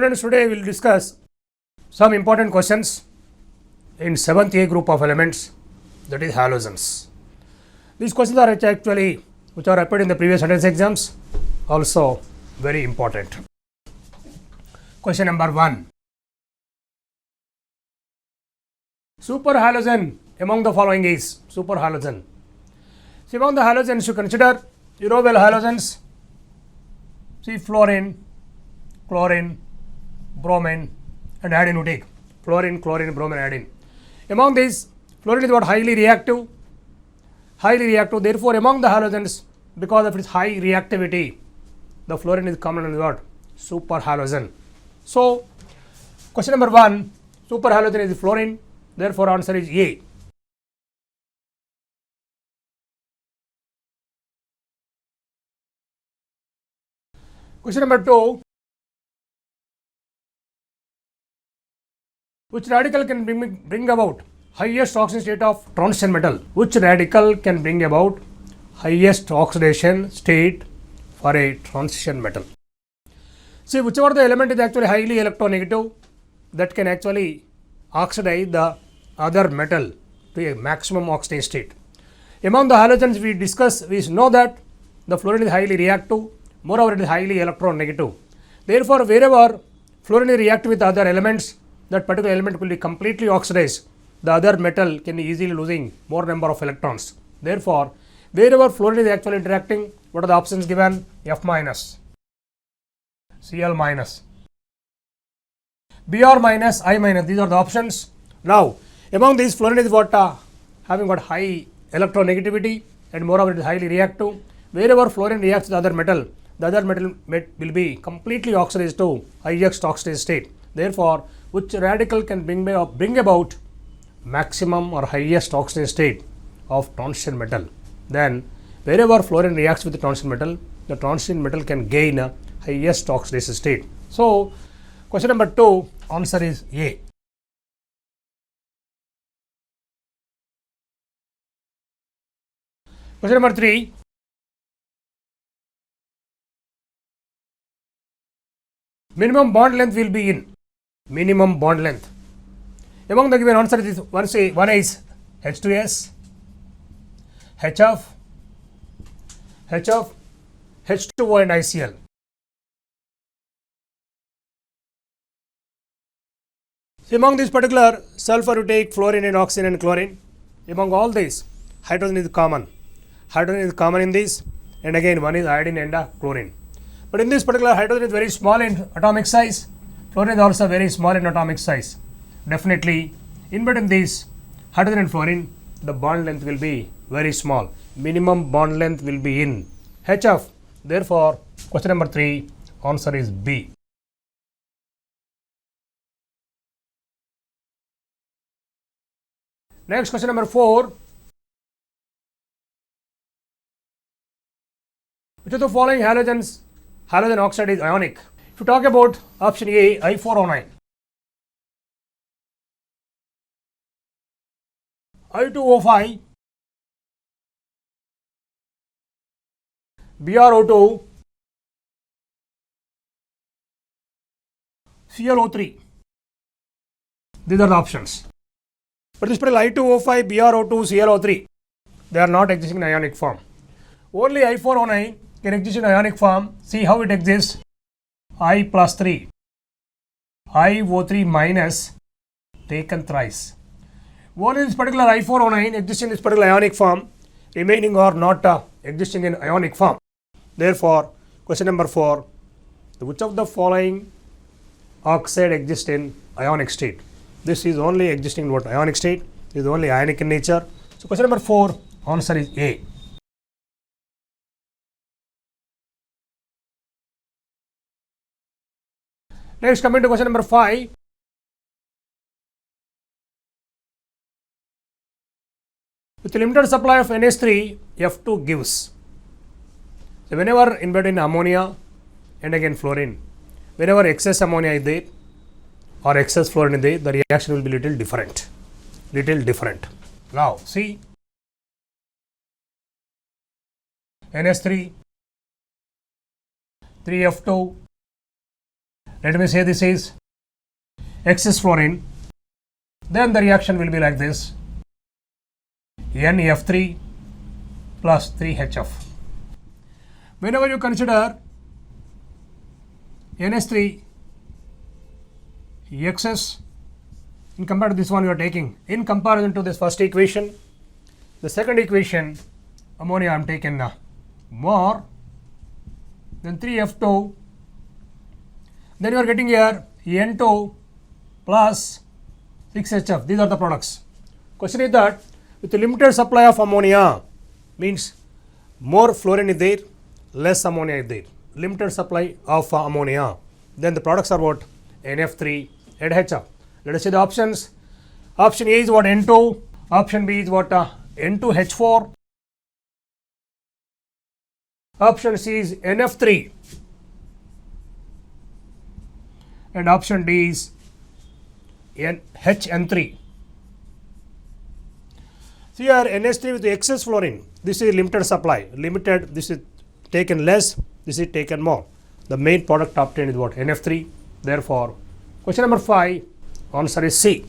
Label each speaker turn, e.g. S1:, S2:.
S1: Students, today we will discuss some important questions in 7th A group of elements, that is halogens. These questions are actually which are appeared in the previous entrance exams, also very important. Question number 1. Superhalogen among the following is superhalogen. See, among the halogens you consider well halogens. See, fluorine, chlorine, bromine and iodine you take. Fluorine, chlorine, bromine, iodine. Among these, fluorine is what? Highly reactive. Highly reactive. Therefore, among the halogens, because of its high reactivity, the fluorine is common in what? Superhalogen. So, question number 1, superhalogen is fluorine. Therefore, answer is A. Question number 2. Which radical can bring about highest oxidation state of transition metal? Which radical can bring about highest oxidation state for a transition metal? See, whichever the element is actually highly electronegative, that can actually oxidize the other metal to a maximum oxidation state. Among the halogens we know that the fluorine is highly reactive, moreover it is highly electronegative. Therefore, wherever fluorine is reactive with other elements, that particular element will be completely oxidized. The other metal can be easily losing more number of electrons. Therefore, wherever fluorine is actually interacting, what are the options given? F minus, Cl minus, Br minus, I minus. These are the options. Now, among these, fluorine is what having got high electronegativity and moreover it is highly reactive. Wherever fluorine reacts with the other metal will be completely oxidized to highest oxidation state. Therefore, which radical can bring about maximum or highest oxidation state of transition metal? Then, wherever fluorine reacts with the transition metal can gain a highest oxidation state. So, question number 2, answer is A. Question number 3. Minimum bond length will be in. Minimum bond length. Among the given answers is one is H2S, HF, H2O and ICl. So, among this particular sulfur you take fluorine and oxygen and chlorine. Among all these, hydrogen is common. Hydrogen is common in this, and again one is iodine and chlorine. But in this particular, hydrogen is very small in atomic size. Fluorine is also very small in atomic size. Definitely, in between these hydrogen and fluorine, the bond length will be very small. Minimum bond length will be in HF. Therefore, question number 3, answer is B. Next, question number 4. Which of the following halogen oxide is ionic? If you talk about option A, I4O9, I2O5, BrO2, ClO3. These are the options. But this particular I2O5, BrO2, ClO3, they are not existing in ionic form. Only I4O9 can exist in ionic form. See how it exists. I plus 3, IO3 minus taken thrice. Only this particular I4O9 exists in this particular ionic form, remaining are not existing in ionic form. Therefore, question number 4, which of the following oxide exists in ionic state? This is only existing in what? Ionic state. This is only ionic in nature. So, question number 4, answer is A. Next, coming to question number 5. With limited supply of NH3, F2 gives. So, whenever in between ammonia and again fluorine, whenever excess ammonia is there or excess fluorine is there, the reaction will be little different. Now, see, NH3, 3F2, Let me say this is excess fluorine. Then the reaction will be like this: NF3 plus 3HF. Whenever you consider NH3 excess in comparison to this one you are taking, in comparison to this first equation, the second equation, ammonia I am taken more than 3F2, then you are getting here N2 plus 6HF. These are the products. Question is that with a limited supply of ammonia, means more fluorine is there, less ammonia is there. Limited supply of ammonia. Then the products are what? NF3 and HF. Let us see the options. Option A is what? N2. Option B is what? N2H4. Option C is NF3. And option D is HN3. So here NH3 with excess fluorine. This is limited supply. Limited, this is taken less, this is taken more. The main product obtained is what? NF3. Therefore, question number 5, answer is C.